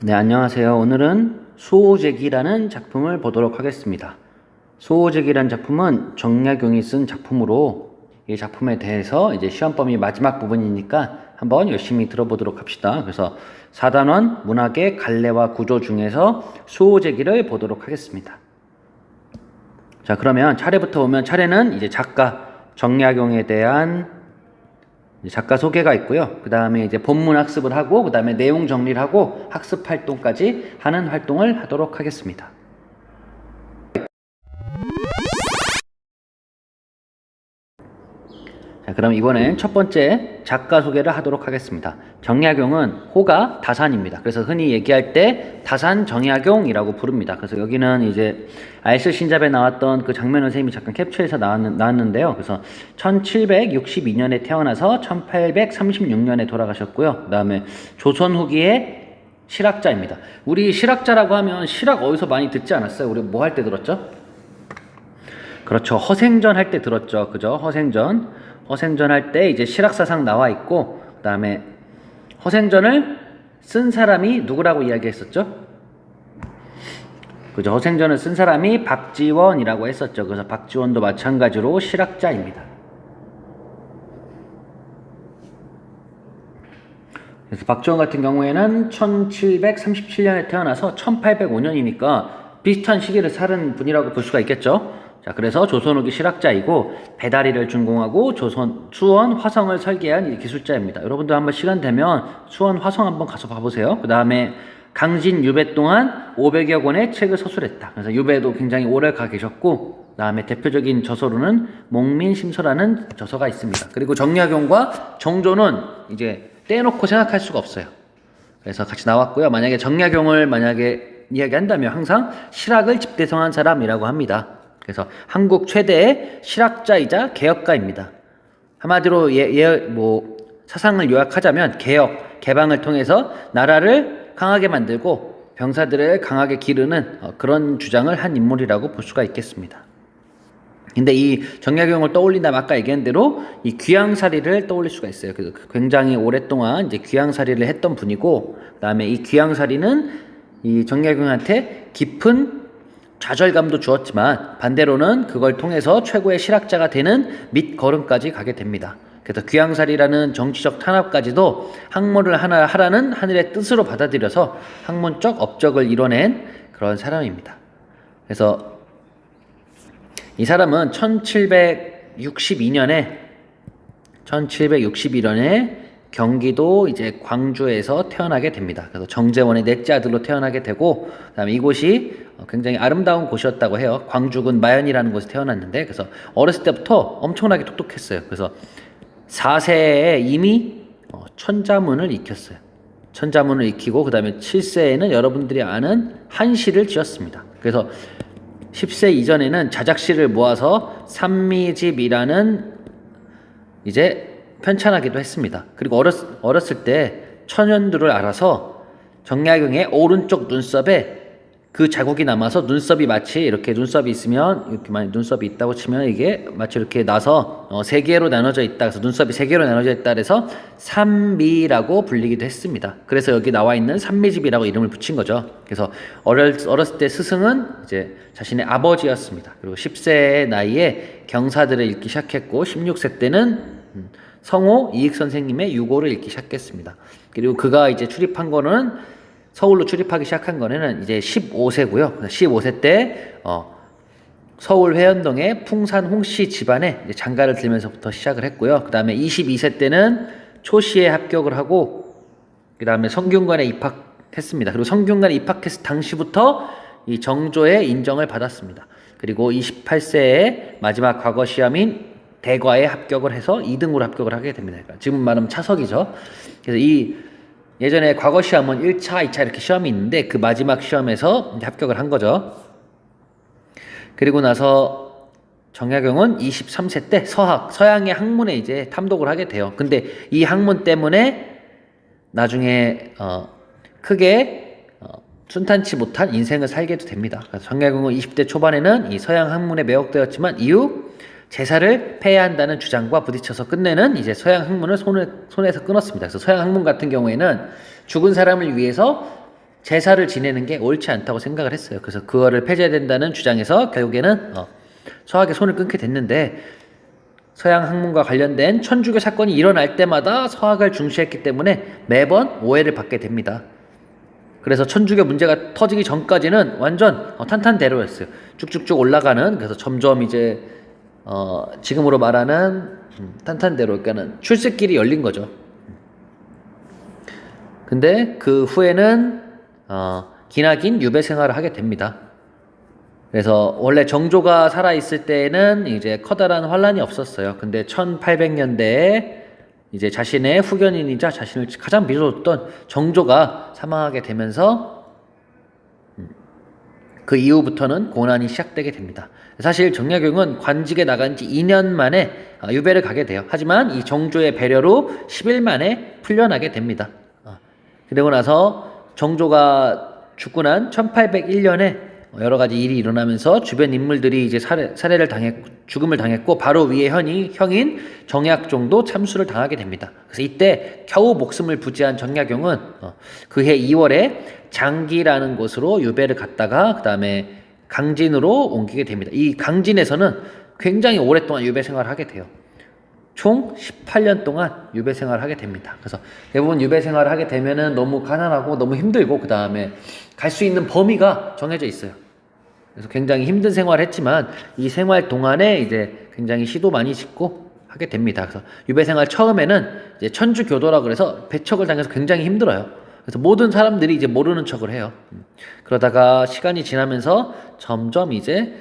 네, 안녕하세요. 오늘은 수호제기라는 작품을 보도록 하겠습니다. 수호제기라는 작품은 정약용이 쓴 작품으로 이 작품에 대해서 이제 시험 범위 마지막 부분이니까 한번 열심히 들어보도록 합시다. 그래서 4단원 문학의 갈래와 구조 중에서 수호제기를 보도록 하겠습니다. 자, 그러면 차례부터 보면 차례는 이제 작가 정약용에 대한 작가 소개가 있고요. 그 다음에 이제 본문 학습을 하고, 그 다음에 내용 정리를 하고, 학습 활동까지 하는 활동을 하도록 하겠습니다. 자, 그럼 이번엔 첫 번째 작가 소개를 하도록 하겠습니다. 정약용은 호가 다산입니다. 그래서 흔히 얘기할 때 다산 정약용이라고 부릅니다. 그래서 여기는 이제 알쓸 신잡에 나왔던 그 장면을 선생님이 잠깐 캡처해서 나왔는데요. 그래서 1762년에 태어나서 1836년에 돌아가셨고요. 그 다음에 조선 후기의 실학자입니다. 우리 실학자라고 하면 실학 어디서 많이 듣지 않았어요? 우리 뭐 할 때 들었죠? 그렇죠. 허생전 할 때 들었죠. 그죠? 허생전 할 때 이제 실학사상 나와 있고, 그 다음에 허생전을 쓴 사람이 누구라고 이야기했었죠? 그죠? 허생전을 쓴 사람이 박지원이라고 했었죠. 그래서 박지원도 마찬가지로 실학자입니다. 그래서 박지원 같은 경우에는 1737년에 태어나서 1805년이니까 비슷한 시기를 살은 분이라고 볼 수가 있겠죠. 자, 그래서 조선 후기 실학자이고 배다리를 준공하고 수원 화성을 설계한 기술자입니다. 여러분들 한번 시간 되면 수원 화성 한번 가서 봐보세요. 그 다음에 강진 유배 동안 500여 권의 책을 서술했다. 그래서 유배도 굉장히 오래 가 계셨고, 그 다음에 대표적인 저서로는 목민심서라는 저서가 있습니다. 그리고 정약용과 정조는 이제 떼놓고 생각할 수가 없어요. 그래서 같이 나왔고요. 만약에 정약용을 이야기한다면 항상 실학을 집대성한 사람이라고 합니다. 그래서 한국 최대의 실학자이자 개혁가입니다. 한마디로 사상을 요약하자면 개혁, 개방을 통해서 나라를 강하게 만들고 병사들을 강하게 기르는 그런 주장을 한 인물이라고 볼 수가 있겠습니다. 근데 이 정약용을 떠올린다면 아까 얘기한 대로 이 귀양살이를 떠올릴 수가 있어요. 그래서 굉장히 오랫동안 이제 귀양살이를 했던 분이고, 그 다음에 이 귀양살이는 이 정약용한테 깊은 좌절감도 주었지만 반대로는 그걸 통해서 최고의 실학자가 되는 밑거름까지 가게 됩니다. 그래서 귀양살이라는 정치적 탄압까지도 학문을 하라는 하늘의 뜻으로 받아들여서 학문적 업적을 이뤄낸 그런 사람입니다. 그래서 이 사람은 1762년에 경기도 이제 광주에서 태어나게 됩니다. 그래서 정재원의 넷째 아들로 태어나게 되고, 그다음에 이곳이 굉장히 아름다운 곳이었다고 해요. 광주군 마연이라는 곳에 태어났는데, 그래서 어렸을 때부터 엄청나게 똑똑했어요. 그래서 4세에 이미 천자문을 익혔어요. 천자문을 익히고, 그다음에 7세에는 여러분들이 아는 한시를 지었습니다. 그래서 10세 이전에는 자작시를 모아서 삼미집이라는 이제 편찬하기도 했습니다. 그리고 어렸을 때 천연두를 알아서 정약용의 오른쪽 눈썹에 그 자국이 남아서 눈썹이 마치 이렇게 눈썹이 있으면 이렇게 만약 눈썹이 있다고 치면 이게 마치 이렇게 나서 세 개로 나눠져 있다. 그래서 눈썹이 세 개로 나눠져 있다. 그래서 삼미라고 불리기도 했습니다. 그래서 여기 나와 있는 삼미집이라고 이름을 붙인 거죠. 그래서 어렸을 때 스승은 이제 자신의 아버지였습니다. 그리고 10세의 나이에 경사들을 읽기 시작했고 16세 때는 성호 이익 선생님의 유고를 읽기 시작했습니다. 그리고 그가 이제 서울로 출입하기 시작한 거는 이제 15세고요. 15세 때 서울 회현동의 풍산 홍씨 집안에 이제 장가를 들면서부터 시작을 했고요. 그 다음에 22세 때는 초시에 합격을 하고, 그 다음에 성균관에 입학했습니다. 그리고 성균관에 입학했을 당시부터 이 정조의 인정을 받았습니다. 그리고 28세에 마지막 과거 시험인 대과에 합격을 해서 2등으로 합격을 하게 됩니다. 그러니까 지금 말하면 차석이죠. 그래서 예전에 과거 시험은 1차, 2차 이렇게 시험이 있는데 그 마지막 시험에서 이제 합격을 한 거죠. 그리고 나서 정약용은 23세 때 서양의 학문에 이제 탐독을 하게 돼요. 근데 이 학문 때문에 나중에 크게 순탄치 못한 인생을 살게도 됩니다. 그래서 정약용은 20대 초반에는 이 서양 학문에 매혹되었지만 이후 제사를 폐해야 한다는 주장과 부딪혀서 끝내는 이제 서양 학문을 손에서 끊었습니다. 그래서 서양 학문 같은 경우에는 죽은 사람을 위해서 제사를 지내는 게 옳지 않다고 생각을 했어요. 그래서 그거를 폐지해야 된다는 주장에서 결국에는 서학의 손을 끊게 됐는데, 서양 학문과 관련된 천주교 사건이 일어날 때마다 서학을 중시했기 때문에 매번 오해를 받게 됩니다. 그래서 천주교 문제가 터지기 전까지는 완전 탄탄대로였어요. 쭉쭉쭉 올라가는, 그래서 점점 이제 지금으로 말하는 탄탄대로, 그러니까는 출세길이 열린 거죠. 근데 그 후에는 기나긴 유배 생활을 하게 됩니다. 그래서 원래 정조가 살아있을 때는 이제 커다란 환란이 없었어요. 근데 1800년대에 이제 자신의 후견인이자 자신을 가장 믿어줬던 정조가 사망하게 되면서 그 이후부터는 고난이 시작되게 됩니다. 사실 정약용은 관직에 나간 지 2년 만에 유배를 가게 돼요. 하지만 이 정조의 배려로 10일 만에 풀려나게 됩니다. 그리고 나서 정조가 죽고 난 1801년에 여러 가지 일이 일어나면서 주변 인물들이 이제 살해를 당했고 죽음을 당했고, 바로 위에 형인 정약종도 참수를 당하게 됩니다. 그래서 이때 겨우 목숨을 부지한 정약용은 그해 2월에 장기라는 곳으로 유배를 갔다가 그 다음에 강진으로 옮기게 됩니다. 이 강진에서는 굉장히 오랫동안 유배 생활을 하게 돼요. 총 18년 동안 유배 생활을 하게 됩니다. 그래서 대부분 유배 생활을 하게 되면은 너무 가난하고 너무 힘들고, 그 다음에 갈 수 있는 범위가 정해져 있어요. 그래서 굉장히 힘든 생활을 했지만 이 생활 동안에 이제 굉장히 시도 많이 짓고 하게 됩니다. 그래서 유배 생활 처음에는 이제 천주교도라 그래서 배척을 당해서 굉장히 힘들어요. 그래서 모든 사람들이 이제 모르는 척을 해요. 그러다가 시간이 지나면서 점점 이제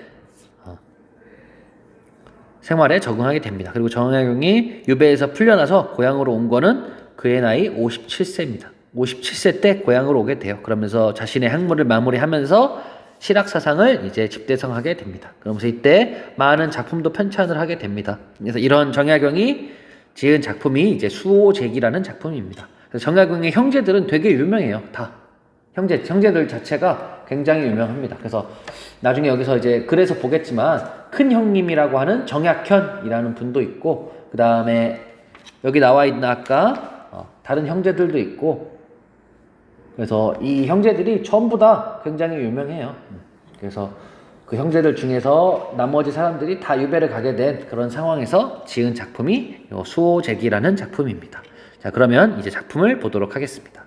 생활에 적응하게 됩니다. 그리고 정약용이 유배에서 풀려나서 고향으로 온 거는 그의 나이 57세입니다. 57세 때 고향으로 오게 돼요. 그러면서 자신의 학문을 마무리하면서 실학사상을 이제 집대성하게 됩니다. 그러면서 이때 많은 작품도 편찬을 하게 됩니다. 그래서 이런 정약용이 지은 작품이 이제 수호제기라는 작품입니다. 그래서 정약용의 형제들은 되게 유명해요. 다 형제들 자체가 굉장히 유명합니다. 그래서 나중에 여기서 이제 그래서 보겠지만 큰 형님이라고 하는 정약현이라는 분도 있고, 그 다음에 여기 나와 있는 아까 다른 형제들도 있고, 그래서 이 형제들이 전부 다 굉장히 유명해요. 그래서 그 형제들 중에서 나머지 사람들이 다 유배를 가게 된 그런 상황에서 지은 작품이 수호제기라는 작품입니다. 자, 그러면 이제 작품을 보도록 하겠습니다.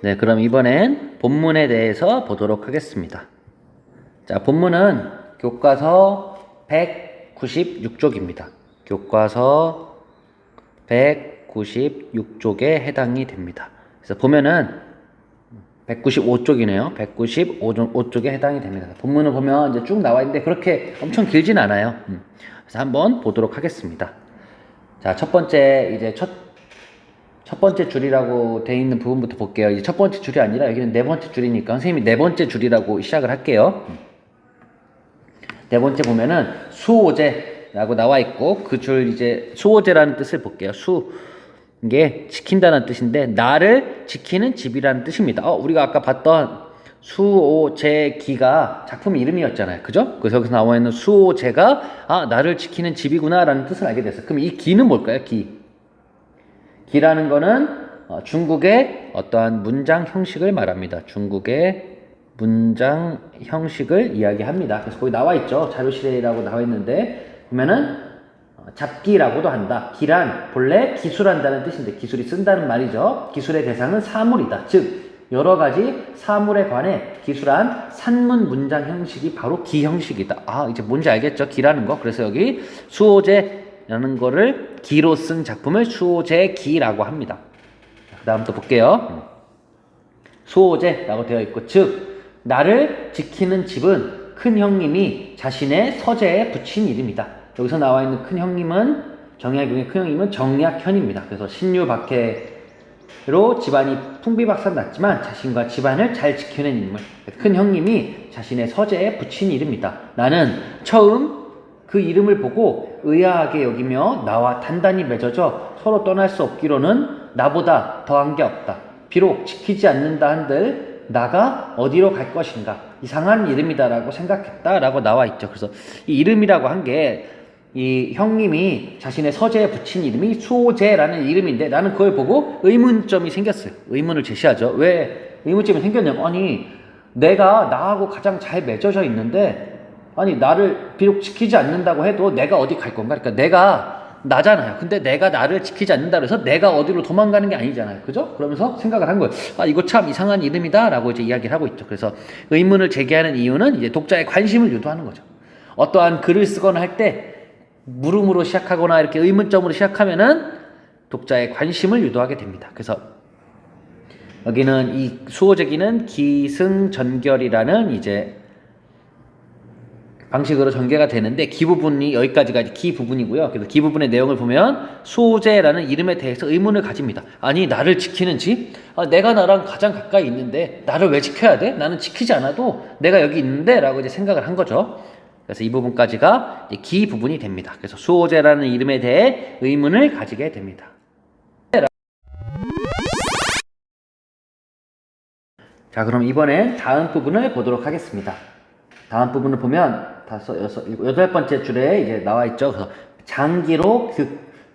네, 그럼 이번엔 본문에 대해서 보도록 하겠습니다. 자, 본문은 교과서 196쪽입니다. 교과서 196쪽에 해당이 됩니다. 그래서 보면은 195쪽이네요. 195쪽에 해당이 됩니다. 본문을 보면 이제 쭉 나와 있는데 그렇게 엄청 길진 않아요. 그래서 한번 보도록 하겠습니다. 자, 첫 번째 줄이라고 돼 있는 부분부터 볼게요. 이제 첫 번째 줄이 아니라 여기는 네 번째 줄이니까 선생님이 네 번째 줄이라고 시작을 할게요. 네 번째 보면은 수호제라고 나와 있고, 그 줄 이제 수호제라는 뜻을 볼게요. 이게 지킨다는 뜻인데 나를 지키는 집이라는 뜻입니다. 우리가 아까 봤던 수호제기가 작품 이름이었잖아요. 그죠? 그래서 여기서 나와 있는 수호제가 나를 지키는 집이구나 라는 뜻을 알게 됐어요. 그럼 이 기는 뭘까요? 기라는 거는 중국의 어떠한 문장 형식을 말합니다. 중국의 문장 형식을 이야기합니다. 그래서 거기 나와 있죠. 자료실에라고 나와 있는데 보면은 잡기라고도 한다. 기란 본래 기술한다는 뜻인데 기술이 쓴다는 말이죠. 기술의 대상은 사물이다. 즉 여러 가지 사물에 관해 기술한 산문 문장 형식이 바로 기 형식이다. 이제 뭔지 알겠죠? 기라는 거. 그래서 여기 수호제라는 거를 기로 쓴 작품을 수호제기라고 합니다. 그 다음 또 볼게요. 수호제라고 되어 있고, 즉 나를 지키는 집은 큰 형님이 자신의 서재에 붙인 이름이다. 여기서 나와 있는 큰 형님은 정약용의 큰 형님은 정약현입니다. 그래서 신유박해로 집안이 풍비박산 났지만 자신과 집안을 잘 지켜낸 인물, 큰 형님이 자신의 서재에 붙인 이름이다. 나는 처음 그 이름을 보고 의아하게 여기며 나와 단단히 맺어져 서로 떠날 수 없기로는 나보다 더한 게 없다. 비록 지키지 않는다 한들 나가 어디로 갈 것인가, 이상한 이름이다라고 생각했다라고 나와 있죠. 그래서 이 이름이라고 한 게 이 형님이 자신의 서재에 붙인 이름이 수호제라는 이름인데 나는 그걸 보고 의문점이 생겼어요. 의문을 제시하죠. 왜 의문점이 생겼냐면 아니 내가 나하고 가장 잘 맺어져 있는데 아니 나를 비록 지키지 않는다고 해도 내가 어디 갈 건가? 그러니까 내가 나잖아요. 근데 내가 나를 지키지 않는다고 해서 내가 어디로 도망가는 게 아니잖아요. 그죠? 그러면서 생각을 한 거예요. 아 이거 참 이상한 이름이다 라고 이제 이야기를 하고 있죠. 그래서 의문을 제기하는 이유는 이제 독자의 관심을 유도하는 거죠. 어떠한 글을 쓰거나 할 때 물음으로 시작하거나 이렇게 의문점으로 시작하면은 독자의 관심을 유도하게 됩니다. 그래서 여기는 이 수호제기는 기승전결이라는 이제 방식으로 전개가 되는데 기 부분이 여기까지가 기 부분이고요. 그래서 기 부분의 내용을 보면 수호제라는 이름에 대해서 의문을 가집니다. 아니 나를 지키는지 내가 나랑 가장 가까이 있는데 나를 왜 지켜야 돼? 나는 지키지 않아도 내가 여기 있는데 라고 이제 생각을 한 거죠. 그래서 이 부분까지가 기 부분이 됩니다. 그래서 수호제라는 이름에 대해 의문을 가지게 됩니다. 자, 그럼 이번엔 다음 부분을 보도록 하겠습니다. 다음 부분을 보면 여덟 번째 줄에 이제 나와 있죠. 그래서 장기로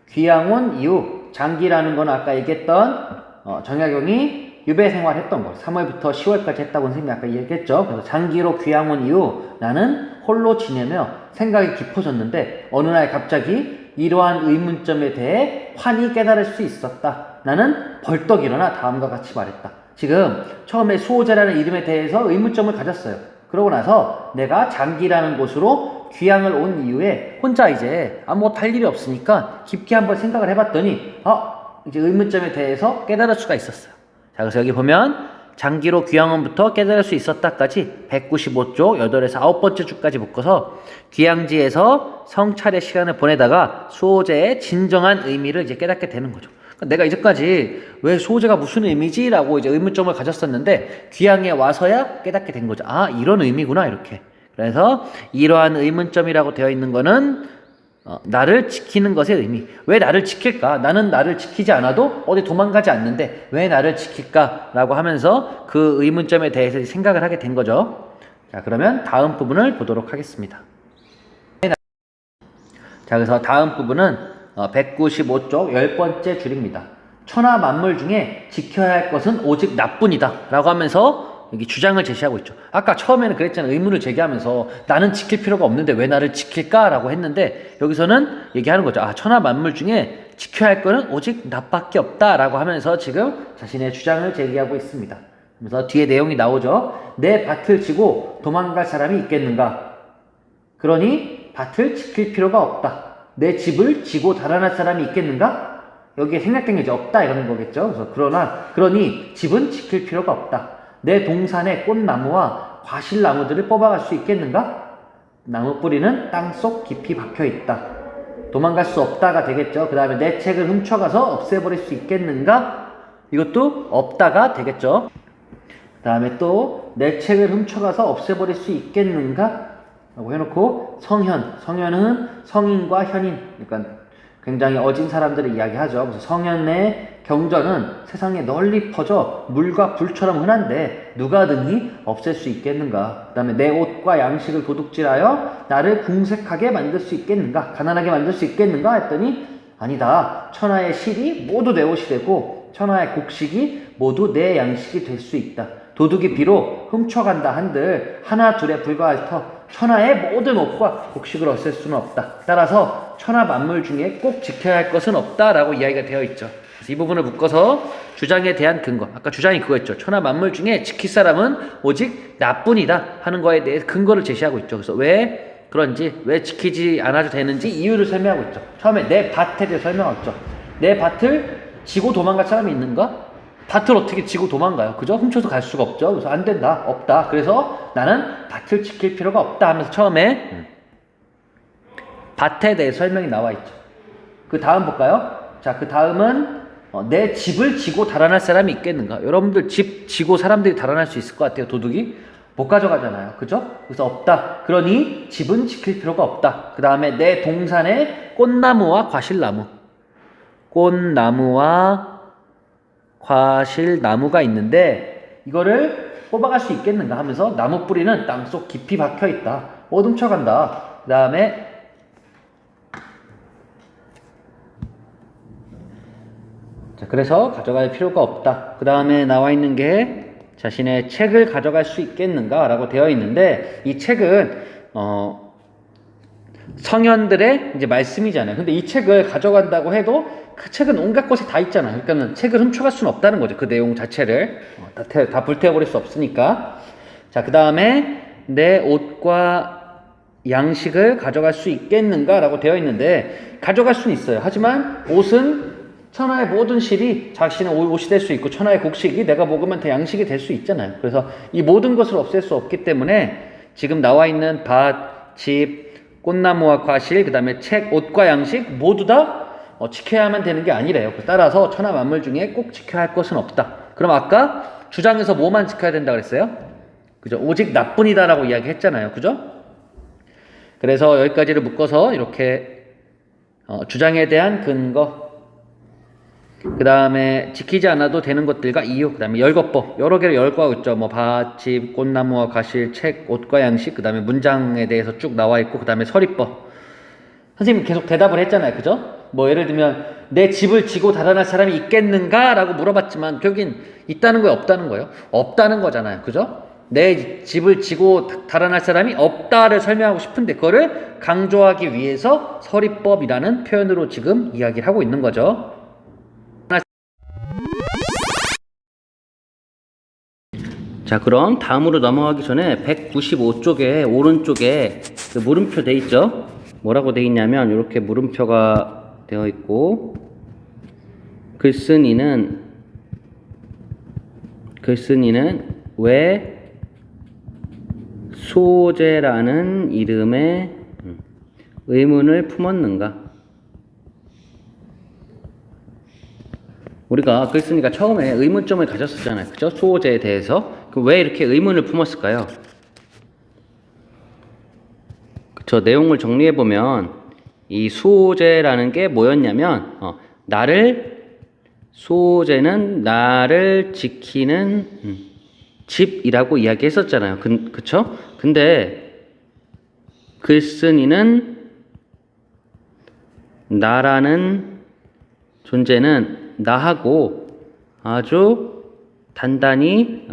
귀양온 이후 장기라는 건 아까 얘기했던 정약용이 유배 생활했던 거 3월부터 10월까지 했다고 선생님이 아까 얘기했죠. 그래서 장기로 귀양온 이후 나는 홀로 지내며 생각이 깊어졌는데 어느 날 갑자기 이러한 의문점에 대해 환히 깨달을 수 있었다. 나는 벌떡 일어나 다음과 같이 말했다. 지금 처음에 수호제라는 이름에 대해서 의문점을 가졌어요. 그러고 나서 내가 장기라는 곳으로 귀향을 온 이후에 혼자 이제 아무것도 할 일이 없으니까 깊게 한번 생각을 해봤더니 이제 의문점에 대해서 깨달을 수가 있었어요. 자, 그래서 여기 보면 장기로 귀향원부터 깨달을 수 있었다까지 195쪽 8에서 9번째 주까지 묶어서 귀향지에서 성찰의 시간을 보내다가 수호제의 진정한 의미를 이제 깨닫게 되는 거죠. 그러니까 내가 이제까지 왜 수호제가 무슨 의미지? 라고 이제 의문점을 가졌었는데 귀향에 와서야 깨닫게 된 거죠. 아, 이런 의미구나, 이렇게. 그래서 이러한 의문점이라고 되어 있는 거는 나를 지키는 것의 의미. 왜 나를 지킬까? 나는 나를 지키지 않아도 어디 도망가지 않는데 왜 나를 지킬까? 라고 하면서 그 의문점에 대해서 생각을 하게 된 거죠. 자, 그러면 다음 부분을 보도록 하겠습니다. 자, 그래서 다음 부분은 195쪽 10번째 줄입니다. 천하 만물 중에 지켜야 할 것은 오직 나뿐이다 라고 하면서 여기 주장을 제시하고 있죠. 아까 처음에는 그랬잖아요. 의문을 제기하면서 나는 지킬 필요가 없는데 왜 나를 지킬까? 라고 했는데 여기서는 얘기하는 거죠. 천하 만물 중에 지켜야 할 거는 오직 나밖에 없다 라고 하면서 지금 자신의 주장을 제기하고 있습니다. 그래서 뒤에 내용이 나오죠. 내 밭을 지고 도망갈 사람이 있겠는가? 그러니 밭을 지킬 필요가 없다. 내 집을 지고 달아날 사람이 있겠는가? 여기에 생략된 게 이제 없다 이러는 거겠죠. 그래서 그러니 집은 지킬 필요가 없다. 내 동산의 꽃나무와 과실나무들을 뽑아갈 수 있겠는가? 나무 뿌리는 땅속 깊이 박혀 있다. 도망갈 수 없다가 되겠죠. 그 다음에 내 책을 훔쳐가서 없애버릴 수 있겠는가? 이것도 없다가 되겠죠. 그 다음에 또 내 책을 훔쳐가서 없애버릴 수 있겠는가? 라고 해놓고 성현은 성인과 현인, 그러니까 굉장히 어진 사람들을 이야기하죠. 그래서 성현의 경전은 세상에 널리 퍼져 물과 불처럼 흔한데 누가 등이 없앨 수 있겠는가? 그 다음에 내 옷과 양식을 도둑질하여 나를 궁색하게 만들 수 있겠는가? 가난하게 만들 수 있겠는가? 했더니 아니다. 천하의 실이 모두 내 옷이 되고 천하의 곡식이 모두 내 양식이 될 수 있다. 도둑이 비록 훔쳐간다 한들 하나 둘에 불과할 터 천하의 모든 옷과 곡식을 없앨 수는 없다. 따라서 천하 만물 중에 꼭 지켜야 할 것은 없다라고 이야기가 되어 있죠. 그래서 이 부분을 묶어서 주장에 대한 근거. 아까 주장이 그거였죠. 천하 만물 중에 지킬 사람은 오직 나뿐이다 하는 거에 대해 근거를 제시하고 있죠. 그래서 왜 그런지, 왜 지키지 않아도 되는지 이유를 설명하고 있죠. 처음에 내 밭에 대해 설명했죠. 내 밭을 지고 도망갈 사람이 있는가? 밭을 어떻게 지고 도망가요? 그죠? 훔쳐서 갈 수가 없죠. 그래서 안 된다. 없다. 그래서 나는 밭을 지킬 필요가 없다 하면서 처음에 밭에 대해 설명이 나와 있죠. 그 다음 볼까요? 자, 그 다음은 내 집을 지고 달아날 사람이 있겠는가? 여러분들 집 지고 사람들이 달아날 수 있을 것 같아요. 도둑이 못 가져가잖아요. 그죠? 그래서 없다. 그러니 집은 지킬 필요가 없다. 그 다음에 내 동산에 꽃나무와 과실나무가 있는데 이거를 뽑아갈 수 있겠는가 하면서 나무 뿌리는 땅속 깊이 박혀 있다. 못 훔쳐간다. 그 다음에 자, 그래서 가져갈 필요가 없다. 그 다음에 나와 있는 게 자신의 책을 가져갈 수 있겠는가 라고 되어 있는데, 이 책은 성현들의 이제 말씀이잖아요. 근데 이 책을 가져간다고 해도 그 책은 온갖 곳에 다 있잖아요. 그러니까 책을 훔쳐갈 수는 없다는 거죠. 그 내용 자체를 다 불태워버릴 수 없으니까. 자, 그 다음에 내 옷과 양식을 가져갈 수 있겠는가 라고 되어 있는데, 가져갈 수는 있어요. 하지만 옷은 천하의 모든 실이 자신의 옷이 될 수 있고, 천하의 곡식이 내가 먹으면 다 양식이 될 수 있잖아요. 그래서 이 모든 것을 없앨 수 없기 때문에 지금 나와 있는 밭, 집, 꽃나무와 과실, 그 다음에 책, 옷과 양식 모두 다 지켜야만 되는 게 아니래요. 따라서 천하 만물 중에 꼭 지켜야 할 것은 없다. 그럼 아까 주장에서 뭐만 지켜야 된다 그랬어요? 그죠? 오직 나뿐이다라고 이야기했잖아요. 그죠? 그래서 여기까지를 묶어서 이렇게 주장에 대한 근거, 그 다음에 지키지 않아도 되는 것들과 이유, 그 다음에 열거법, 여러 개를 열거하고 있죠. 뭐 밭, 집, 꽃나무와 과실, 책, 옷과 양식, 그 다음에 문장에 대해서 쭉 나와 있고, 그 다음에 서리법. 선생님 계속 대답을 했잖아요. 그죠? 뭐 예를 들면 내 집을 지고 달아날 사람이 있겠는가? 라고 물어봤지만 결국엔 있다는 거예요? 없다는 거예요? 없다는 거잖아요. 그죠? 내 집을 지고 달아날 사람이 없다를 설명하고 싶은데 그거를 강조하기 위해서 서리법이라는 표현으로 지금 이야기를 하고 있는 거죠. 자, 그럼 다음으로 넘어가기 전에 195쪽에 오른쪽에 그 물음표 돼 있죠? 뭐라고 돼 있냐면 이렇게 물음표가 되어 있고, 글쓴이는 왜 수호제라는 이름에 의문을 품었는가? 우리가 글쓴이가 처음에 의문점을 가졌었잖아요. 그죠? 수호제에 대해서. 왜 이렇게 의문을 품었을까요? 저 내용을 정리해보면 이 수호제라는 게 뭐였냐면 수호제는 나를 지키는 집이라고 이야기했었잖아요. 그쵸? 근데 글쓴이는 나라는 존재는 나하고 아주 단단히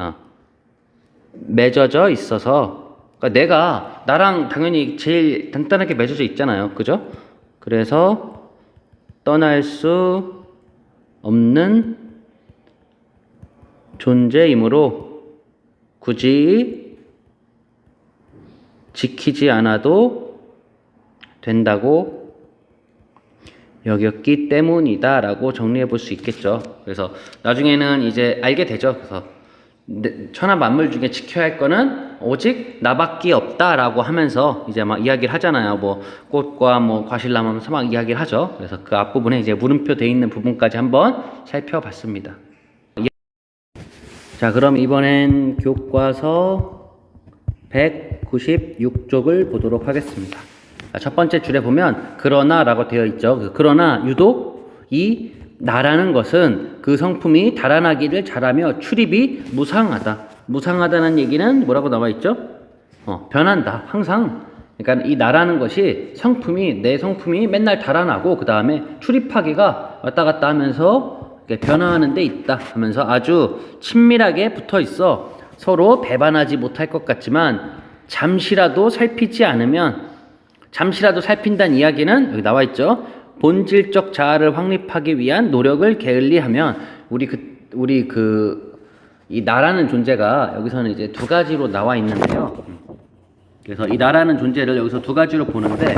맺어져 있어서, 그러니까 내가 나랑 당연히 제일 단단하게 맺어져 있잖아요. 그죠? 그래서 떠날 수 없는 존재이므로 굳이 지키지 않아도 된다고 여겼기 때문이다 라고 정리해 볼 수 있겠죠. 그래서 나중에는 이제 알게 되죠. 그래서 천하 만물 중에 지켜야 할 거는 오직 나밖에 없다 라고 하면서 이제 막 이야기를 하잖아요. 뭐 꽃과 뭐 과실나무 하면서 막 이야기를 하죠. 그래서 그 앞부분에 이제 물음표 돼 있는 부분까지 한번 살펴봤습니다. 자, 그럼 이번엔 교과서 196쪽을 보도록 하겠습니다. 첫 번째 줄에 보면 그러나 라고 되어 있죠. 그러나 유독 이 나라는 것은 그 성품이 달아나기를 잘하며 출입이 무상하다. 무상하다는 얘기는 뭐라고 나와 있죠? 변한다. 항상. 그러니까 이 나라는 것이 내 성품이 맨날 달아나고 그 다음에 출입하기가 왔다 갔다 하면서 변화하는 데 있다 하면서 아주 친밀하게 붙어 있어 서로 배반하지 못할 것 같지만 잠시라도 살핀다는 이야기는 여기 나와 있죠. 본질적 자아를 확립하기 위한 노력을 게을리하면 이 나라는 존재가 여기서는 이제 두 가지로 나와 있는데요. 그래서 이 나라는 존재를 여기서 두 가지로 보는데,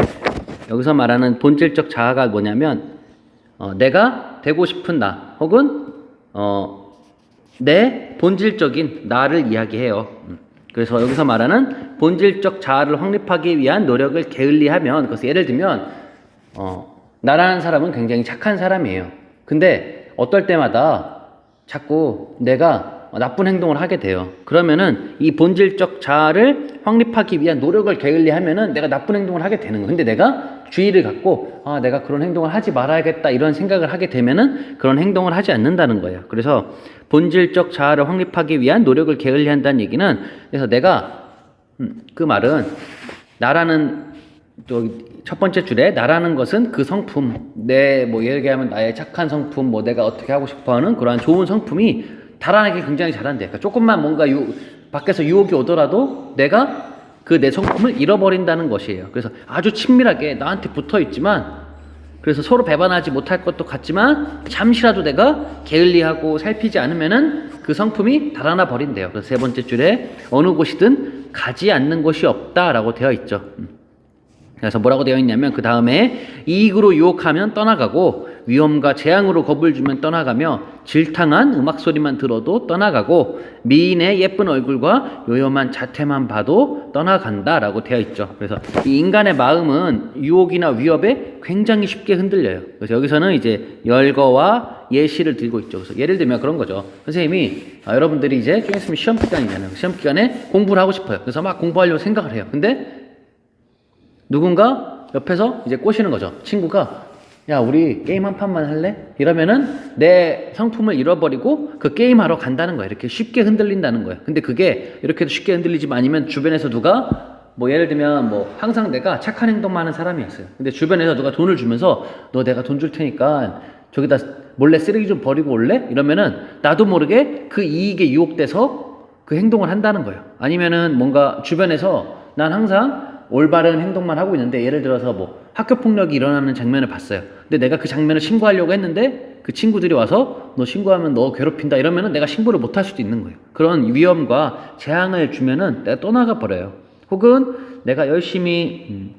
여기서 말하는 본질적 자아가 뭐냐면 내가 되고 싶은 나 혹은 내 본질적인 나를 이야기해요. 그래서 여기서 말하는 본질적 자아를 확립하기 위한 노력을 게을리하면, 그래서 예를 들면 나라는 사람은 굉장히 착한 사람이에요. 근데 어떨 때마다 자꾸 내가 나쁜 행동을 하게 돼요. 그러면은 이 본질적 자아를 확립하기 위한 노력을 게을리하면은 내가 나쁜 행동을 하게 되는 거예요. 근데 내가 주의를 갖고 내가 그런 행동을 하지 말아야겠다 이런 생각을 하게 되면은 그런 행동을 하지 않는다는 거예요. 그래서 본질적 자아를 확립하기 위한 노력을 게을리한다는 얘기는, 그래서 내가 그 말은 나라는 첫 번째 줄에 나라는 것은 그 성품, 내 뭐 예를 들면 나의 착한 성품, 뭐 내가 어떻게 하고 싶어하는 그러한 좋은 성품이 달아나기 굉장히 잘한대. 그러니까 조금만 뭔가 밖에서 유혹이 오더라도 내가 그 내 성품을 잃어버린다는 것이에요. 그래서 아주 친밀하게 나한테 붙어 있지만, 그래서 서로 배반하지 못할 것도 같지만 잠시라도 내가 게을리하고 살피지 않으면은 그 성품이 달아나 버린대요. 그래서 세 번째 줄에 어느 곳이든 가지 않는 곳이 없다라고 되어 있죠. 그래서 뭐라고 되어 있냐면 그 다음에 이익으로 유혹하면 떠나가고 위험과 재앙으로 겁을 주면 떠나가며 질탕한 음악 소리만 들어도 떠나가고 미인의 예쁜 얼굴과 요염한 자태만 봐도 떠나간다라고 되어 있죠. 그래서 이 인간의 마음은 유혹이나 위협에 굉장히 쉽게 흔들려요. 그래서 여기서는 이제 열거와 예시를 들고 있죠. 그래서 예를 들면 그런 거죠. 선생님이 여러분들이 이제 좀 있으면 시험 기간이잖아요. 시험 기간에 공부를 하고 싶어요. 그래서 막 공부하려고 생각을 해요. 근데 누군가 옆에서 이제 꼬시는 거죠. 친구가 야 우리 게임 한 판만 할래? 이러면은 내 성품을 잃어버리고 그 게임하러 간다는 거예요. 이렇게 쉽게 흔들린다는 거예요. 근데 그게 이렇게도 쉽게 흔들리지만 아니면 주변에서 누가 뭐 예를 들면 뭐 항상 내가 착한 행동만 하는 사람이었어요. 근데 주변에서 누가 돈을 주면서 너 내가 돈 줄 테니까 저기다 몰래 쓰레기 좀 버리고 올래? 이러면은 나도 모르게 그 이익에 유혹돼서 그 행동을 한다는 거예요. 아니면은 뭔가 주변에서 난 항상 올바른 행동만 하고 있는데 예를 들어서 뭐 학교 폭력이 일어나는 장면을 봤어요. 근데 내가 그 장면을 신고하려고 했는데 그 친구들이 와서 너 신고하면 너 괴롭힌다 이러면은 내가 신고를 못 할 수도 있는 거예요. 그런 위험과 재앙을 주면은 내가 떠나가 버려요. 혹은 내가 열심히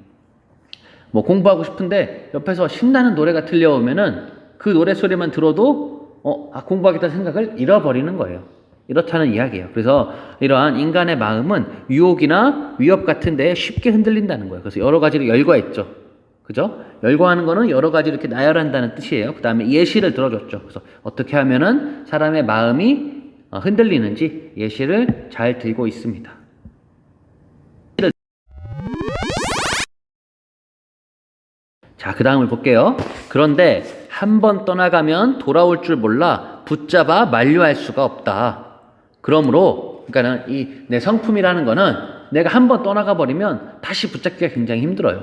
뭐 공부하고 싶은데 옆에서 신나는 노래가 들려오면은 그 노래 소리만 들어도 공부하겠다는 생각을 잃어버리는 거예요. 이렇다는 이야기예요. 그래서 이러한 인간의 마음은 유혹이나 위협 같은 데에 쉽게 흔들린다는 거예요. 그래서 여러 가지로 열거했죠. 그죠? 열거하는 거는 여러 가지 이렇게 나열한다는 뜻이에요. 그 다음에 예시를 들어줬죠. 그래서 어떻게 하면은 사람의 마음이 흔들리는지 예시를 잘 들고 있습니다. 자, 그 다음을 볼게요. 그런데 한 번 떠나가면 돌아올 줄 몰라 붙잡아 만류할 수가 없다. 그러므로 그러니까는 이 내 성품이라는 거는 내가 한 번 떠나가 버리면 다시 붙잡기가 굉장히 힘들어요.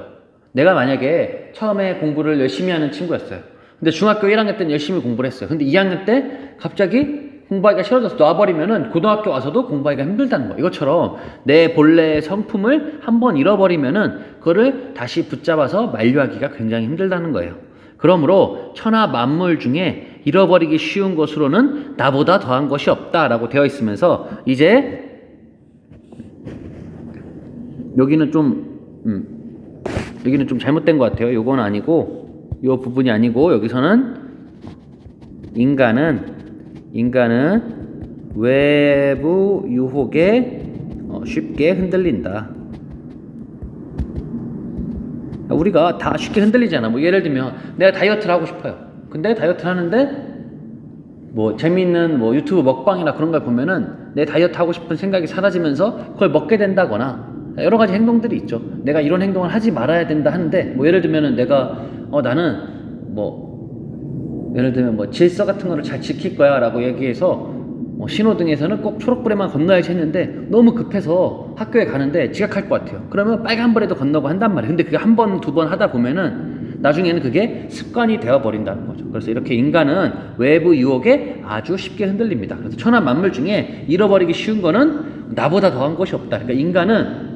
내가 만약에 처음에 공부를 열심히 하는 친구였어요. 근데 중학교 1학년 때는 열심히 공부를 했어요. 근데 2학년 때 갑자기 공부하기가 싫어져서 놔버리면은 고등학교 와서도 공부하기가 힘들다는 거. 이것처럼 내 본래의 성품을 한 번 잃어버리면은 그거를 다시 붙잡아서 만류하기가 굉장히 힘들다는 거예요. 그러므로 천하 만물 중에 잃어버리기 쉬운 것으로는 나보다 더한 것이 없다라고 되어 있으면서 이제 여기는 좀 잘못된 것 같아요. 요건 아니고 요 부분이 아니고 여기서는 인간은 외부 유혹에 쉽게 흔들린다. 우리가 다 쉽게 흔들리잖아. 뭐 예를 들면 내가 다이어트를 하고 싶어요. 근데 다이어트를 하는데 뭐 재미있는 뭐 유튜브 먹방이나 그런 걸 보면은 내 다이어트 하고 싶은 생각이 사라지면서 그걸 먹게 된다거나 여러 가지 행동들이 있죠. 내가 이런 행동을 하지 말아야 된다 하는데 뭐 예를 들면은 내가 나는 뭐 예를 들면 뭐 질서 같은 거를 잘 지킬 거야 라고 얘기해서 신호등에서는 꼭 초록불에만 건너야지 했는데 너무 급해서 학교에 가는데 지각할 것 같아요. 그러면 빨간불에도 건너고 한단 말이에요. 근데 그게 한 번, 두 번 하다 보면은 나중에는 그게 습관이 되어버린다는 거죠. 그래서 이렇게 인간은 외부 유혹에 아주 쉽게 흔들립니다. 그래서 천하 만물 중에 잃어버리기 쉬운 거는 나보다 더한 것이 없다. 그러니까 인간은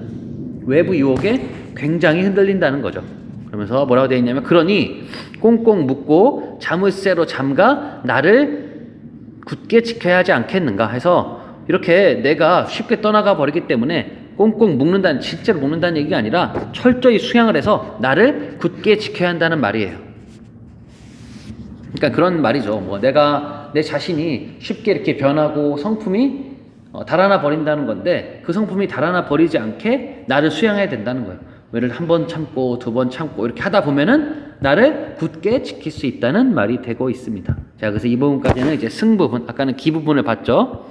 외부 유혹에 굉장히 흔들린다는 거죠. 그러면서 뭐라고 되어 있냐면 그러니 꽁꽁 묶고 자물쇠로 잠가 나를 굳게 지켜야 하지 않겠는가 해서 이렇게 내가 쉽게 떠나가 버리기 때문에 꽁꽁 묶는다는 실제로 묶는다는 얘기가 아니라 철저히 수양을 해서 나를 굳게 지켜야 한다는 말이에요. 그러니까 그런 말이죠. 뭐 내가 내 자신이 쉽게 이렇게 변하고 성품이 달아나 버린다는 건데 그 성품이 달아나 버리지 않게 나를 수양해야 된다는 거예요. 얘를 한 번 참고 두 번 참고 이렇게 하다 보면은 나를 굳게 지킬 수 있다는 말이 되고 있습니다. 자, 그래서 이 부분까지는 이제 승 부분, 아까는 기 부분을 봤죠.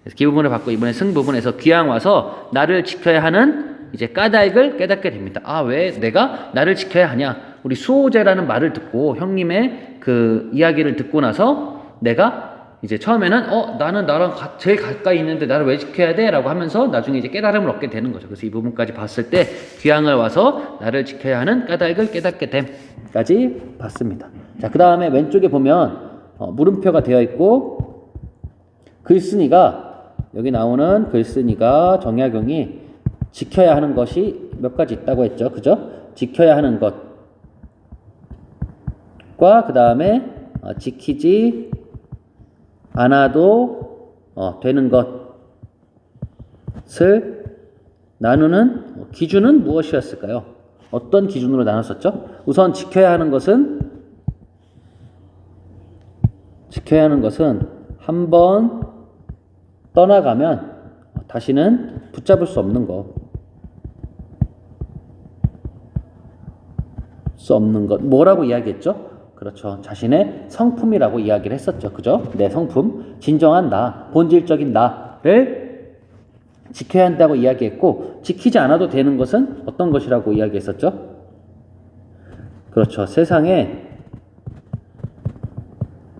그래서 기 부분을 봤고 이번에 승 부분에서 귀양 와서 나를 지켜야 하는 이제 까닭을 깨닫게 됩니다. 아, 왜 내가 나를 지켜야 하냐? 우리 수호제라는 말을 듣고 형님의 그 이야기를 듣고 나서 내가 이제 처음에는 나는 나랑 제일 가까이 있는데 나를 왜 지켜야 돼? 라고 하면서 나중에 이제 깨달음을 얻게 되는 거죠. 그래서 이 부분까지 봤을 때 귀향을 와서 나를 지켜야 하는 까닭을 깨닫게 됨까지 봤습니다. 자, 그 다음에 왼쪽에 보면 물음표가 되어 있고 글쓴이가 여기 나오는 글쓴이가 정약용이 지켜야 하는 것이 몇 가지 있다고 했죠. 그죠? 지켜야 하는 것과 그 다음에 지키지 않아도 되는 것을 나누는 기준은 무엇이었을까요? 어떤 기준으로 나눴었죠? 우선 지켜야 하는 것은 한번 떠나가면 다시는 붙잡을 수 없는 것. 뭐라고 이야기했죠? 그렇죠. 자신의 성품이라고 이야기를 했었죠. 그죠? 내 성품, 진정한 나, 본질적인 나를 지켜야 한다고 이야기했고, 지키지 않아도 되는 것은 어떤 것이라고 이야기했었죠? 그렇죠. 세상에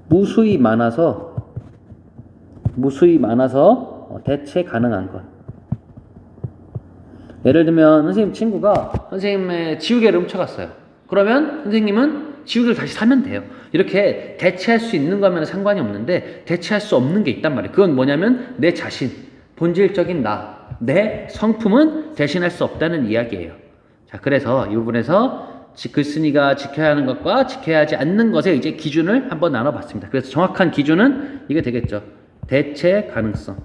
무수히 많아서 대체 가능한 것. 예를 들면 선생님 친구가 선생님의 지우개를 훔쳐갔어요. 그러면 선생님은 지우개를 다시 사면 돼요. 이렇게 대체할 수 있는 거면 상관이 없는데 대체할 수 없는 게 있단 말이에요. 그건 뭐냐면 내 자신, 본질적인 나, 내 성품은 대신할 수 없다는 이야기예요. 자, 그래서 이 부분에서 글쓴이가 지켜야 하는 것과 지켜야 하지 않는 것의 이제 기준을 한번 나눠봤습니다. 그래서 정확한 기준은 이게 되겠죠. 대체 가능성.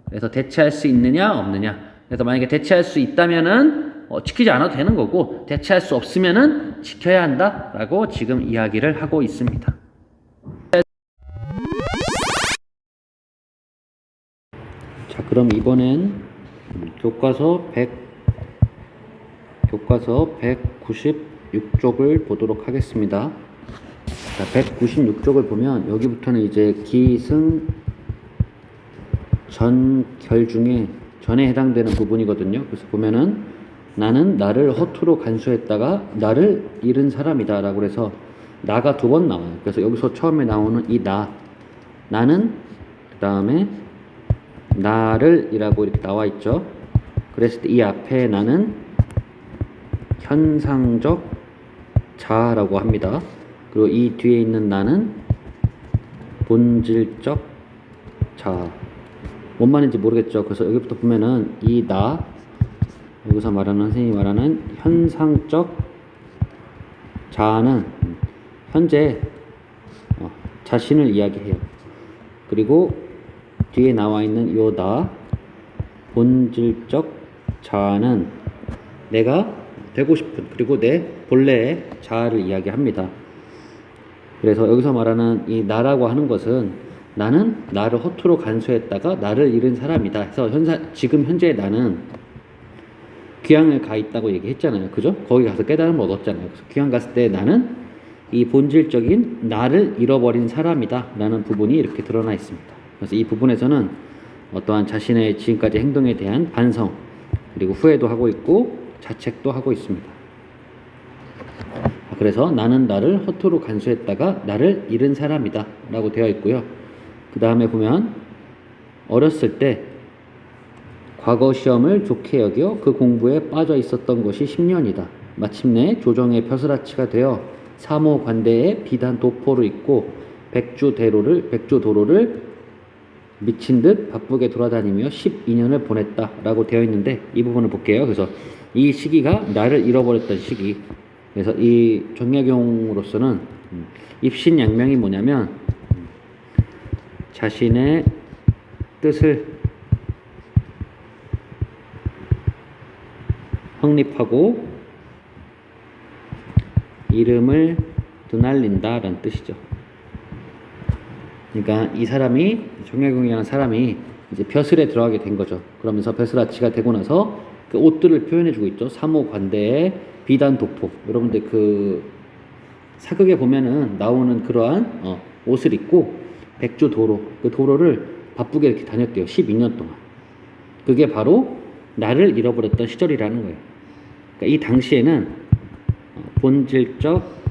그래서 대체할 수 있느냐 없느냐. 그래서 만약에 대체할 수 있다면은 지키지 않아도 되는 거고, 대체할 수 없으면은 지켜야 한다라고 지금 이야기를 하고 있습니다. 자, 그럼 이번엔 교과서 196쪽을 보도록 하겠습니다. 자, 196쪽을 보면 여기부터는 이제 기승 전결 중에 전에 해당되는 부분이거든요. 그래서 보면은 나는 나를 허투루 간수했다가 나를 잃은 사람이다 라고 해서 나가 두 번 나와요. 그래서 여기서 처음에 나오는 이 나는 그 다음에 나를 이라고 이렇게 나와 있죠. 그랬을 때 이 앞에 나는 현상적 자아라고 합니다. 그리고 이 뒤에 있는 나는 본질적 자아. 뭔 말인지 모르겠죠. 그래서 여기부터 보면은 이 여기서 말하는 선생님이 말하는 현상적 자아는 현재 자신을 이야기해요. 그리고 뒤에 나와 있는 요 본질적 자아는 내가 되고 싶은, 그리고 내 본래의 자아를 이야기합니다. 그래서 여기서 말하는 이 나라고 하는 것은 나는 나를 허투루 간수했다가 나를 잃은 사람이다. 그래서 지금 현재 나는 귀향을 가 있다고 얘기했잖아요. 그죠? 거기 가서 깨달음을 얻었잖아요. 그래서 귀향 갔을 때 나는 이 본질적인 나를 잃어버린 사람이다 라는 부분이 이렇게 드러나 있습니다. 그래서 이 부분에서는 어떠한 자신의 지금까지 행동에 대한 반성, 그리고 후회도 하고 있고 자책도 하고 있습니다. 그래서 나는 나를 허투루 간수했다가 나를 잃은 사람이다 라고 되어 있고요. 그 다음에 보면 어렸을 때 과거 시험을 좋게 여겨 그 공부에 빠져 있었던 것이 10년이다. 마침내 조정의 벼슬아치가 되어 사모관대에 비단 도포를 입고 백주도로를 미친 듯 바쁘게 돌아다니며 12년을 보냈다 라고 되어 있는데, 이 부분을 볼게요. 그래서 이 시기가 나를 잃어버렸던 시기. 그래서 이 정약용으로서는 입신양명이 뭐냐면 자신의 뜻을 확립하고 이름을 드날린다 라는 뜻이죠. 그러니까 이 사람이, 정약용이라는 사람이 이제 벼슬에 들어가게 된 거죠. 그러면서 벼슬아치가 되고 나서 그 옷들을 표현해주고 있죠. 사모관대의 비단 도포. 여러분들 그 사극에 보면은 나오는 그러한 옷을 입고 백주도로, 그 도로를 바쁘게 이렇게 다녔대요. 12년 동안. 그게 바로 나를 잃어버렸던 시절이라는 거예요. 그러니까 이 당시에는 본질적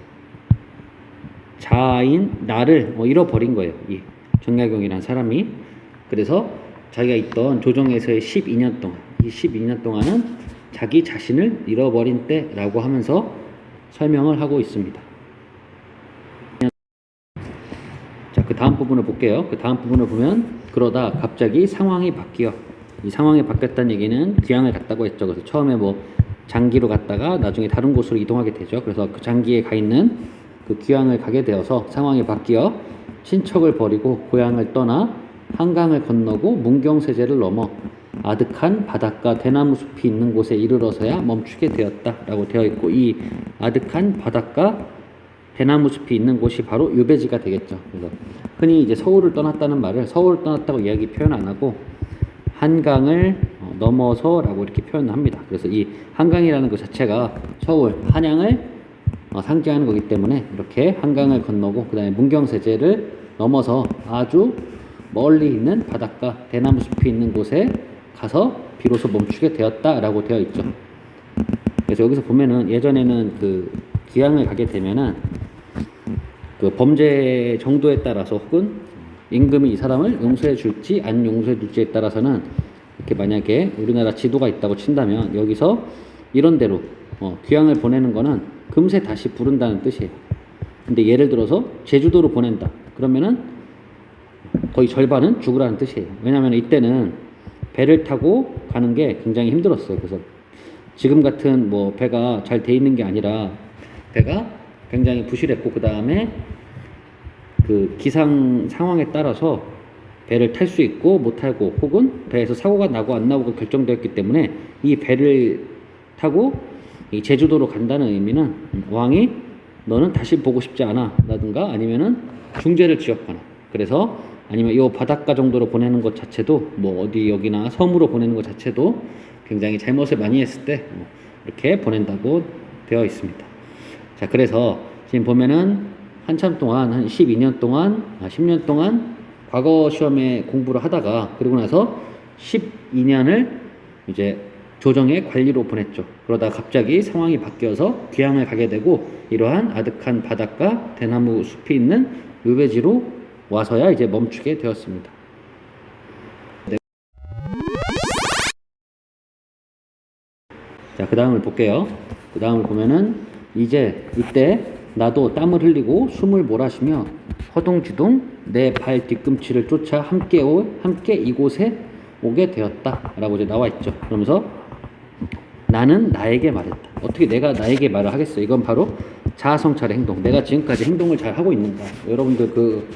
자아인 나를 잃어버린 거예요. 정약용이라는 사람이. 그래서 자기가 있던 조정에서의 12년 동안, 이 12년 동안은 자기 자신을 잃어버린 때라고 하면서 설명을 하고 있습니다. 자, 그 다음 부분을 볼게요. 그 다음 부분을 보면 그러다 갑자기 상황이 바뀌어. 이 상황이 바뀌었다는 얘기는 귀향을 갔다고 했죠. 그래서 처음에 뭐 장기로 갔다가 나중에 다른 곳으로 이동하게 되죠. 그래서 그 장기에 가 있는 그 귀향을 가게 되어서 상황이 바뀌어 친척을 버리고 고향을 떠나 한강을 건너고 문경세제를 넘어 아득한 바닷가 대나무 숲이 있는 곳에 이르러서야 멈추게 되었다라고 되어 있고, 이 아득한 바닷가 대나무 숲이 있는 곳이 바로 유배지가 되겠죠. 그래서 흔히 이제 서울을 떠났다는 말을 서울을 떠났다고 이야기 표현 안 하고 한강을 넘어서라고 이렇게 표현을 합니다. 그래서 이 한강이라는 것 자체가 서울, 한양을 상징하는 거기 때문에 이렇게 한강을 건너고 그 다음에 문경세제를 넘어서 아주 멀리 있는 바닷가 대나무 숲이 있는 곳에 가서 비로소 멈추게 되었다라고 되어 있죠. 그래서 여기서 보면은 예전에는 그 귀향을 가게 되면은 그 범죄 정도에 따라서 혹은 임금이 이 사람을 용서해 줄지 안 용서해 줄지에 따라서는 이렇게 만약에 우리나라 지도가 있다고 친다면 여기서 이런 대로 귀향을 보내는 거는 금세 다시 부른다는 뜻이에요. 근데 예를 들어서 제주도로 보낸다 그러면은 거의 절반은 죽으라는 뜻이에요. 왜냐하면 이때는 배를 타고 가는 게 굉장히 힘들었어요. 그래서 지금 같은 뭐 배가 잘 돼 있는 게 아니라 배가 굉장히 부실했고, 그 다음에 그 기상 상황에 따라서 배를 탈 수 있고 못 타고 혹은 배에서 사고가 나고 안 나고가 결정되었기 때문에 이 배를 타고 이 제주도로 간다는 의미는 왕이 너는 다시 보고 싶지 않아 라든가 아니면은 중죄를 지었거나, 그래서 아니면 이 바닷가 정도로 보내는 것 자체도 뭐 어디 여기나 섬으로 보내는 것 자체도 굉장히 잘못을 많이 했을 때 이렇게 보낸다고 되어 있습니다. 자, 그래서 지금 보면은 한참 동안 한 12년 동안 10년 동안 과거 시험에 공부를 하다가 그리고 나서 12년을 이제 조정의 관리로 보냈죠. 그러다 갑자기 상황이 바뀌어서 귀향을 가게 되고 이러한 아득한 바닷가 대나무 숲이 있는 유배지로 와서야 이제 멈추게 되었습니다. 자, 그 다음을 볼게요. 그 다음을 보면은 이제 이때 나도 땀을 흘리고 숨을 몰아쉬며 허둥지둥 내 발 뒤꿈치를 쫓아 함께 이곳에 오게 되었다 라고 이제 나와 있죠. 그러면서 나는 나에게 말했다. 어떻게 내가 나에게 말을 하겠어? 이건 바로 자아성찰의 행동. 내가 지금까지 행동을 잘 하고 있는가? 여러분들 그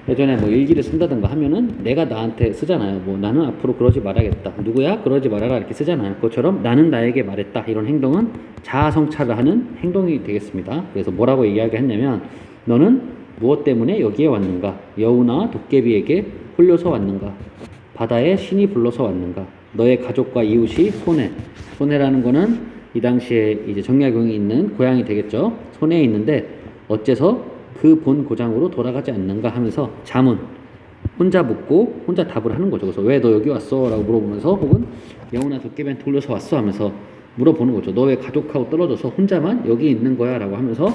예전에 뭐 일기를 쓴다든가 하면은 내가 나한테 쓰잖아요. 뭐 나는 앞으로 그러지 말아야겠다. 누구야? 그러지 말아라. 이렇게 쓰잖아요. 그것처럼 나는 나에게 말했다. 이런 행동은 자아성찰을 하는 행동이 되겠습니다. 그래서 뭐라고 이야기했냐면 너는 무엇 때문에 여기에 왔는가? 여우나 도깨비에게 홀려서 왔는가? 바다에 신이 불러서 왔는가? 너의 가족과 이웃이 손해라는 거는 이 당시에 이제 정약용이 있는 고향이 되겠죠. 손해에 있는데 어째서 그 본 고장으로 돌아가지 않는가 하면서 자문 혼자 묻고 혼자 답을 하는 거죠. 그래서 왜 너 여기 왔어? 라고 물어보면서 혹은 여우나 도깨비한테 홀려서 왔어? 하면서 물어보는 거죠. 너 왜 가족하고 떨어져서 혼자만 여기 있는 거야? 라고 하면서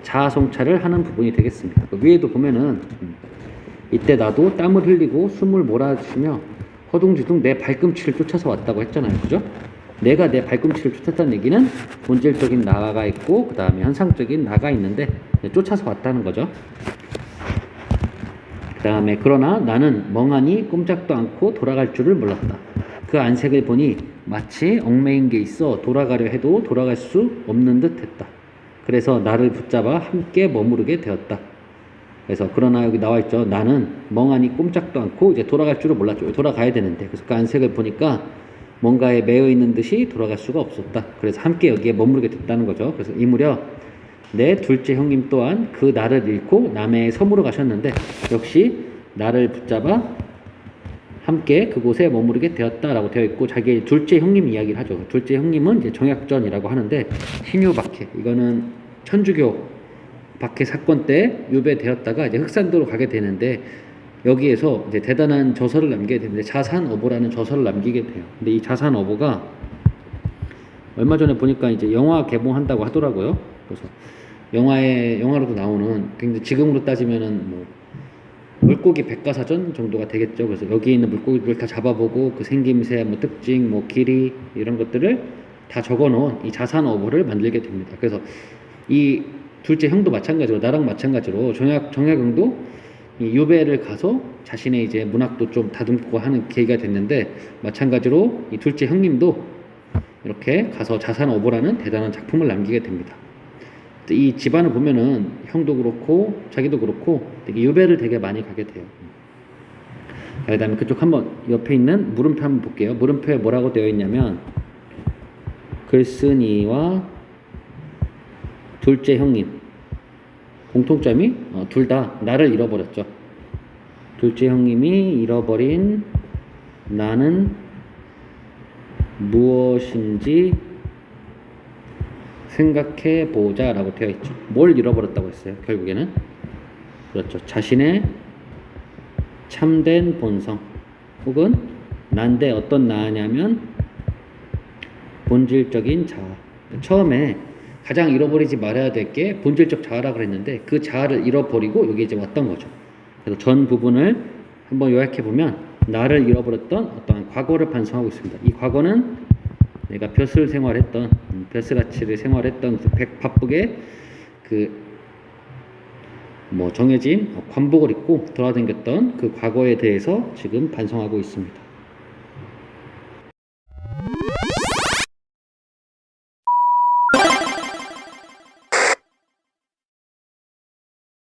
자아성찰을 하는 부분이 되겠습니다. 그 위에도 보면은 이때 나도 땀을 흘리고 숨을 몰아쉬며 허둥지둥 내 발꿈치를 쫓아서 왔다고 했잖아요. 그죠? 내가 내 발꿈치를 쫓았다는 얘기는 본질적인 나가 있고 그 다음에 현상적인 나가 있는데 쫓아서 왔다는 거죠. 그 다음에 그러나 나는 멍하니 꼼짝도 않고 돌아갈 줄을 몰랐다. 그 안색을 보니 마치 얽매인 게 있어 돌아가려 해도 돌아갈 수 없는 듯 했다. 그래서 나를 붙잡아 함께 머무르게 되었다. 그래서 그러나 여기 나와 있죠. 나는 멍하니 꼼짝도 않고 이제 돌아갈 줄을 몰랐죠. 돌아가야 되는데 그래서 그 안색을 보니까 뭔가에 매여 있는 듯이 돌아갈 수가 없었다. 그래서 함께 여기에 머무르게 됐다는 거죠. 그래서 이 무렵 내 둘째 형님 또한 그 나를 잃고 남해의 섬으로 가셨는데 역시 나를 붙잡아 함께 그곳에 머무르게 되었다라고 되어 있고 자기의 둘째 형님 이야기를 하죠. 둘째 형님은 이제 정약전이라고 하는데 신유박해, 이거는 천주교 박해 사건 때 유배되었다가 이제 흑산도로 가게 되는데 여기에서 이제 대단한 저서를 남기게 되는데 자산어보라는 저서를 남기게 돼요. 근데 이 자산어보가 얼마 전에 보니까 이제 영화 개봉한다고 하더라고요. 그래서 영화로도 나오는 굉장히 지금으로 따지면은 뭐 물고기 백과사전 정도가 되겠죠. 그래서 여기 있는 물고기를 다 잡아보고 그 생김새, 뭐 특징, 뭐 길이 이런 것들을 다 적어놓은 이 자산 어부를 만들게 됩니다. 그래서 이 둘째 형도 마찬가지로 나랑 마찬가지로 정약용도 이 유배를 가서 자신의 이제 문학도 좀 다듬고 하는 계기가 됐는데 마찬가지로 이 둘째 형님도 이렇게 가서 자산 어부라는 대단한 작품을 남기게 됩니다. 이 집안을 보면은 형도 그렇고 자기도 그렇고 되게 유배를 되게 많이 가게 돼요. 그 다음에 그쪽 한번 옆에 있는 물음표 한번 볼게요. 물음표에 뭐라고 되어 있냐면 글쓴이와 둘째 형님 공통점이 둘 다 나를 잃어버렸죠. 둘째 형님이 잃어버린 나는 무엇인지 생각해 보자 라고 되어 있죠. 뭘 잃어버렸다고 했어요? 결국에는 그렇죠. 자신의 참된 본성 혹은 난데 어떤 나냐면 본질적인 자아. 처음에 가장 잃어버리지 말아야 될 게 본질적 자아라 그랬는데 그 자아를 잃어버리고 여기 이제 왔던 거죠. 그래서 전 부분을 한번 요약해 보면 나를 잃어버렸던 어떠한 과거를 반성하고 있습니다. 이 과거는 내가 벼슬 생활했던 벼슬아치를 생활했던 바쁘게 뭐 정해진 관복을 입고 돌아다녔던 그 과거에 대해서 지금 반성하고 있습니다.